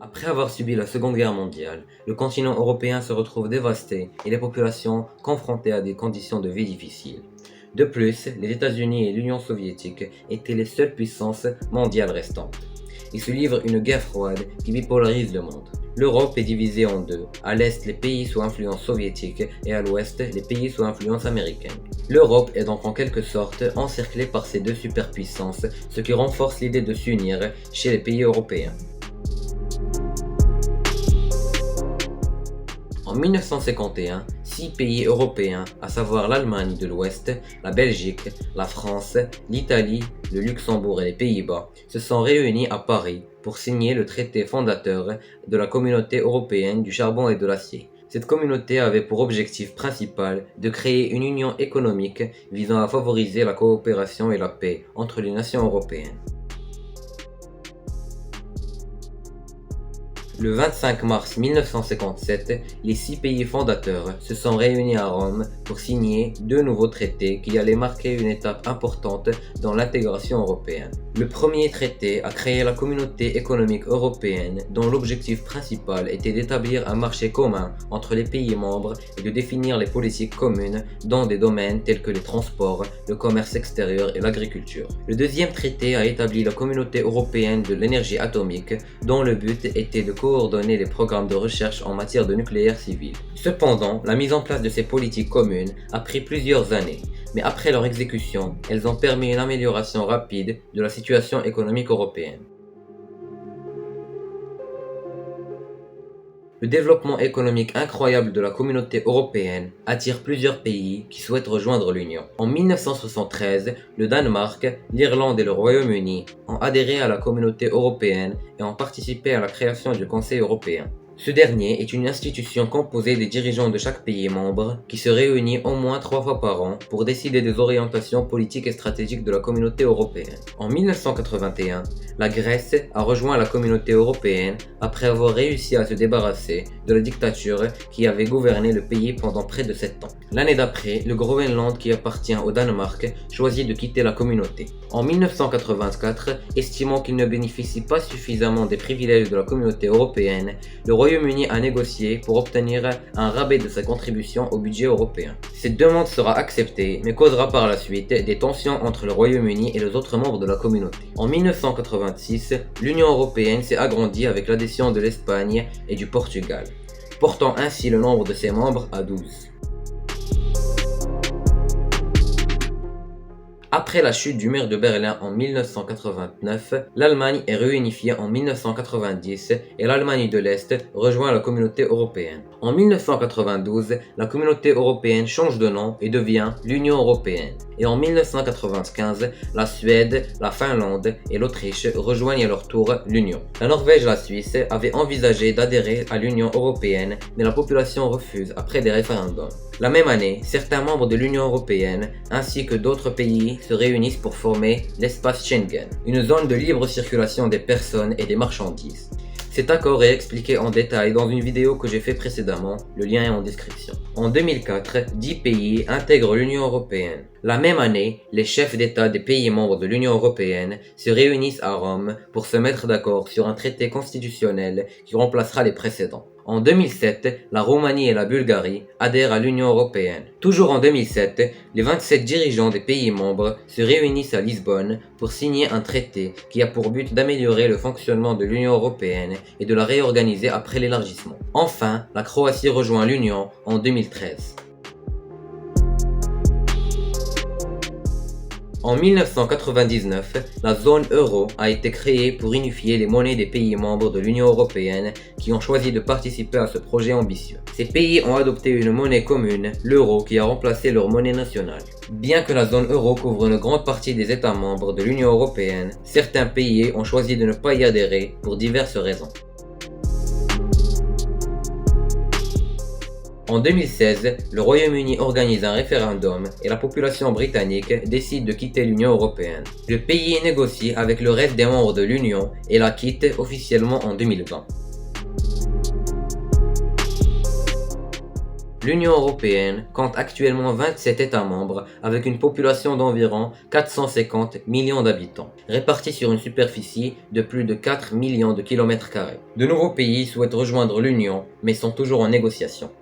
Après avoir subi la Seconde Guerre mondiale, le continent européen se retrouve dévasté et les populations confrontées à des conditions de vie difficiles. De plus, les États-Unis et l'Union soviétique étaient les seules puissances mondiales restantes. Il se livre une guerre froide qui bipolarise le monde. L'Europe est divisée en deux, à l'est les pays sous influence soviétique et à l'ouest les pays sous influence américaine. L'Europe est donc en quelque sorte encerclée par ces deux superpuissances, ce qui renforce l'idée de s'unir chez les pays européens. En 1951, 6 pays européens, à savoir l'Allemagne de l'Ouest, la Belgique, la France, l'Italie, le Luxembourg et les Pays-Bas, se sont réunis à Paris pour signer le traité fondateur de la Communauté européenne du charbon et de l'acier. Cette communauté avait pour objectif principal de créer une union économique visant à favoriser la coopération et la paix entre les nations européennes. Le 25 mars 1957, les 6 pays fondateurs se sont réunis à Rome pour signer 2 nouveaux traités qui allaient marquer une étape importante dans l'intégration européenne. Le premier traité a créé la Communauté économique européenne dont l'objectif principal était d'établir un marché commun entre les pays membres et de définir les politiques communes dans des domaines tels que les transports, le commerce extérieur et l'agriculture. Le deuxième traité a établi la Communauté européenne de l'énergie atomique dont le but était de coordonner les programmes de recherche en matière de nucléaire civil. Cependant, la mise en place de ces politiques communes a pris plusieurs années, mais après leur exécution, elles ont permis une amélioration rapide de la situation économique européenne. Le développement économique incroyable de la communauté européenne attire plusieurs pays qui souhaitent rejoindre l'Union. En 1973, le Danemark, l'Irlande et le Royaume-Uni ont adhéré à la communauté européenne et ont participé à la création du Conseil européen. Ce dernier est une institution composée des dirigeants de chaque pays membre qui se réunit au moins 3 fois par an pour décider des orientations politiques et stratégiques de la communauté européenne. En 1981, la Grèce a rejoint la communauté européenne après avoir réussi à se débarrasser de la dictature qui avait gouverné le pays pendant près de 7 ans. L'année d'après, le Groenland qui appartient au Danemark choisit de quitter la communauté. En 1984, estimant qu'il ne bénéficie pas suffisamment des privilèges de la communauté européenne, le Royaume-Uni a négocié pour obtenir un rabais de sa contribution au budget européen. Cette demande sera acceptée, mais causera par la suite des tensions entre le Royaume-Uni et les autres membres de la communauté. En 1986, l'Union européenne s'est agrandie avec l'adhésion de l'Espagne et du Portugal, portant ainsi le nombre de ses membres à 12. Après la chute du mur de Berlin en 1989, l'Allemagne est réunifiée en 1990 et l'Allemagne de l'Est rejoint la communauté européenne. En 1992, la communauté européenne change de nom et devient l'Union européenne. Et en 1995, la Suède, la Finlande et l'Autriche rejoignent à leur tour l'Union. La Norvège et la Suisse avaient envisagé d'adhérer à l'Union européenne, mais la population refuse après des référendums. La même année, certains membres de l'Union européenne ainsi que d'autres pays se réunissent pour former l'espace Schengen, une zone de libre circulation des personnes et des marchandises. Cet accord est expliqué en détail dans une vidéo que j'ai fait précédemment, le lien est en description. En 2004, 10 pays intègrent l'Union européenne. La même année, les chefs d'État des pays membres de l'Union européenne se réunissent à Rome pour se mettre d'accord sur un traité constitutionnel qui remplacera les précédents. En 2007, la Roumanie et la Bulgarie adhèrent à l'Union européenne. Toujours en 2007, les 27 dirigeants des pays membres se réunissent à Lisbonne pour signer un traité qui a pour but d'améliorer le fonctionnement de l'Union européenne et de la réorganiser après l'élargissement. Enfin, la Croatie rejoint l'Union en 2013. En 1999, la zone euro a été créée pour unifier les monnaies des pays membres de l'Union européenne qui ont choisi de participer à ce projet ambitieux. Ces pays ont adopté une monnaie commune, l'euro, qui a remplacé leur monnaie nationale. Bien que la zone euro couvre une grande partie des États membres de l'Union européenne, certains pays ont choisi de ne pas y adhérer pour diverses raisons. En 2016, le Royaume-Uni organise un référendum et la population britannique décide de quitter l'Union européenne. Le pays négocie avec le reste des membres de l'Union et la quitte officiellement en 2020. L'Union européenne compte actuellement 27 États membres avec une population d'environ 450 millions d'habitants, répartis sur une superficie de plus de 4 millions de kilomètres carrés. De nouveaux pays souhaitent rejoindre l'Union, mais sont toujours en négociation.